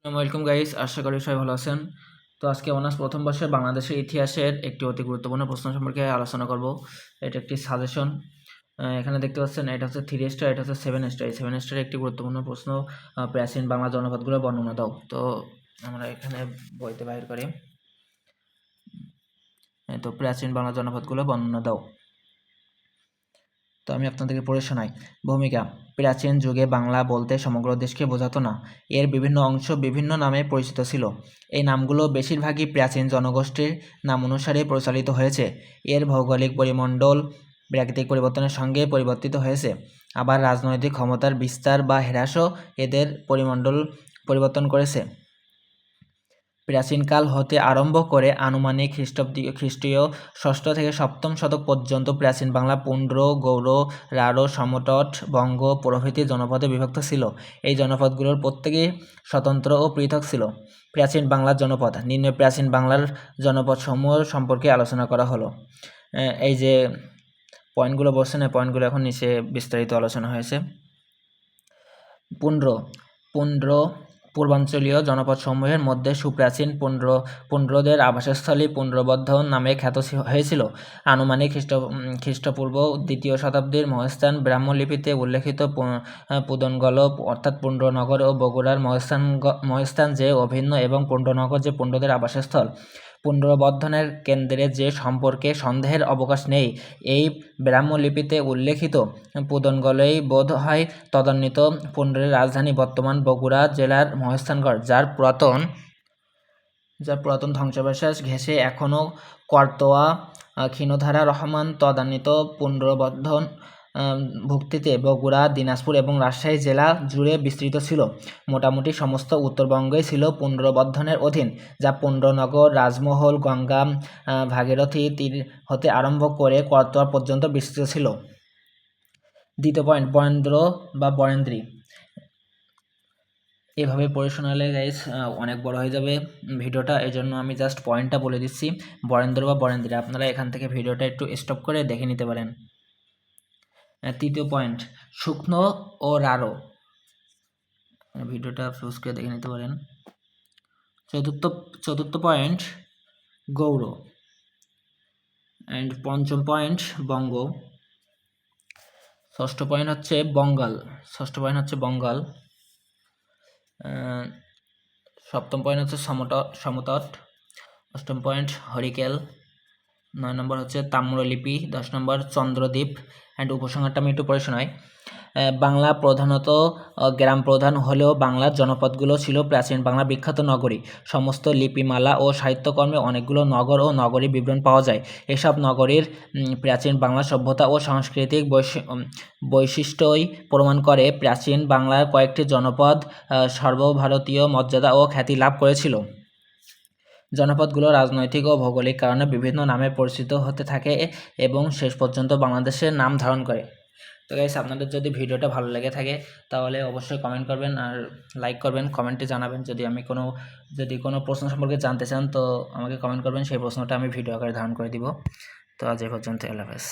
Welcome guys, আশা করি সবাই ভালো আছেন। তো আজকে অনার্স প্রথম বর্ষের বাংলাদেশের ইতিহাসের একটি অতি গুরুত্বপূর্ণ প্রশ্ন সম্পর্কে আলোচনা করব। এটা একটি সাজেশন। এখানে দেখতে পাচ্ছেন এটা হচ্ছে 3 স্টার, এটা হচ্ছে 7 স্টার। এই 7 স্টারের একটি গুরুত্বপূর্ণ প্রশ্ন, প্রাচীন বাংলা জনপদগুলোর বর্ণনা দাও। তো আমরা এখানে বইতে বাইর করি। তো প্রাচীন বাংলা জনপদগুলোর বর্ণনা দাও। তো আমি আপনাদেরকে পড়ে শোনাই। ভূমিকা: প্রাচীন যুগে বাংলা বলতে সমগ্র দেশকে বোঝাতো না। এর বিভিন্ন অংশ বিভিন্ন নামে পরিচিত ছিল। এই নামগুলো বেশিরভাগই প্রাচীন জনগোষ্ঠীর নাম অনুসারে পরিচালিত হয়েছে। এর ভৌগোলিক পরিমণ্ডল প্রাকৃতিক পরিবর্তনের সঙ্গে পরিবর্তিত হয়েছে। আবার রাজনৈতিক ক্ষমতার বিস্তার বা হ্রাসও এদের পরিমণ্ডল পরিবর্তন করেছে। প্রাচীনকাল হতে আরম্ভ করে আনুমানিক খ্রিস্টীয় ষষ্ঠ থেকে সপ্তম শতক পর্যন্ত প্রাচীন বাংলা পুন্ড্র, গৌড়, রাঢ়, সমতট, বঙ্গ প্রভৃতি জনপদে বিভক্ত ছিল। এই জনপদগুলোর প্রত্যেকেই স্বতন্ত্র ও পৃথক ছিল। প্রাচীন বাংলার জনপদ: নিম্নে প্রাচীন বাংলার জনপদসমূহ সম্পর্কে আলোচনা করা হলো। এই যে পয়েন্টগুলো বলছেন, এই পয়েন্টগুলো এখন নিচে বিস্তারিত আলোচনা হয়েছে। পুন্ড্র পূর্বাঞ্চলীয় জনপদসমূহের মধ্যে সুপ্রাচীন পুন্ড্রদের আবাসস্থলী পুন্ড্রবর্ধন নামে খ্যাত হয়েছিল। আনুমানিক খ্রিস্টপূর্ব 2য় শতাব্দীর মহেস্থান ব্রাহ্মলিপিতে উল্লেখিত পুদনগল অর্থাৎ পুন্ড্রনগর ও বগুড়ার মহেস্থান যে অভিন্ন এবং পুন্ড্রনগর যে পুন্ড্রদের আবাসস্থল। পুন্ড্রবর্ধনের কেন্দ্রে যে সম্পর্কে সন্দেহের অবকাশ নেই। এই ব্রাহ্মলিপিতে উল্লেখিত পুদনগলেই বোধ হয় তদানীন্ত পুন্ড্রের রাজধানী বর্তমান বগুড়া জেলার মহেস্থানগড়, যার পুরাতন ধ্বংসাবশেষ ঘেঁষে এখনও করতোয়া ক্ষীণধারা রহমান তদানীন্ত পুন্ড্রবর্ধন ভুক্তিতে বগুড়া, দিনাজপুর এবং রাজশাহী জেলা জুড়ে বিস্তৃত ছিল। মোটামুটি সমস্ত উত্তরবঙ্গই ছিল পুন্ড্রবর্ধনের অধীন, যা পুন্ড্রনগর, রাজমহল, গঙ্গা, ভাগীরথী তীর হতে আরম্ভ করে করতোয়া পর্যন্ত বিস্তৃত ছিল। দ্বিতীয় পয়েন্ট, বরেন্দ্র বা বরেন্দ্রী। এভাবে পড়ে শোনালে গাইস অনেক বড় হয়ে যাবে ভিডিওটা, এই জন্য আমি জাস্ট পয়েন্টটা বলে দিচ্ছি। বরেন্দ্র বা বরেন্দ্রী, আপনারা এখান থেকে ভিডিওটা একটু স্টপ করে দেখে নিতে পারেন। তৃতীয় পয়েন্ট, শুকনো ও রাঢ়। ভিডিওটা ফ্লোজ করে দেখে নিতে পারেন। চতুর্থ পয়েন্ট, গৌড়। অ্যান্ড পঞ্চম পয়েন্ট, বঙ্গ। ষষ্ঠ পয়েন্ট হচ্ছে বঙ্গাল। সপ্তম পয়েন্ট হচ্ছে সমতট। অষ্টম পয়েন্ট, হরিকেল। 9 নম্বর হচ্ছে তাম্রলিপি। 10 নম্বর চন্দ্রদ্বীপ। অ্যান্ড উপসংহারটা আমি একটু পড়ে শোনাই। বাংলা প্রধানত গ্রাম প্রধান হলেও বাংলার জনপদগুলো ছিল প্রাচীন বাংলার বিখ্যাত নগরী। সমস্ত লিপিমালা ও সাহিত্যকর্মে অনেকগুলো নগর ও নগরী বিবরণ পাওয়া যায়। এসব নগরীর প্রাচীন বাংলা সভ্যতা ও সাংস্কৃতিক বৈশিষ্ট্যই প্রমাণ করে প্রাচীন বাংলার কয়েকটি জনপদ সর্বভারতীয় মর্যাদা ও খ্যাতি লাভ করেছিল। জনপদগুলো রাজনৈতিক ও ভৌগোলিক কারণে বিভিন্ন নামে পরিচিত হতে থাকে এবং শেষ পর্যন্ত বাংলাদেশের নাম ধারণ করে। তো গাইস, আপনাদের যদি ভিডিওটা ভালো লেগে থাকে তাহলে অবশ্যই কমেন্ট করবেন আর লাইক করবেন। কমেন্টে জানাবেন যদি কোনো প্রশ্ন সম্পর্কে জানতে চান, তো আমাকে কমেন্ট করবেন, সেই প্রশ্নটা আমি ভিডিও আকারে ধারণ করে দিব। তো আজ এই পর্যন্ত, আল্লাহ হাফেজ।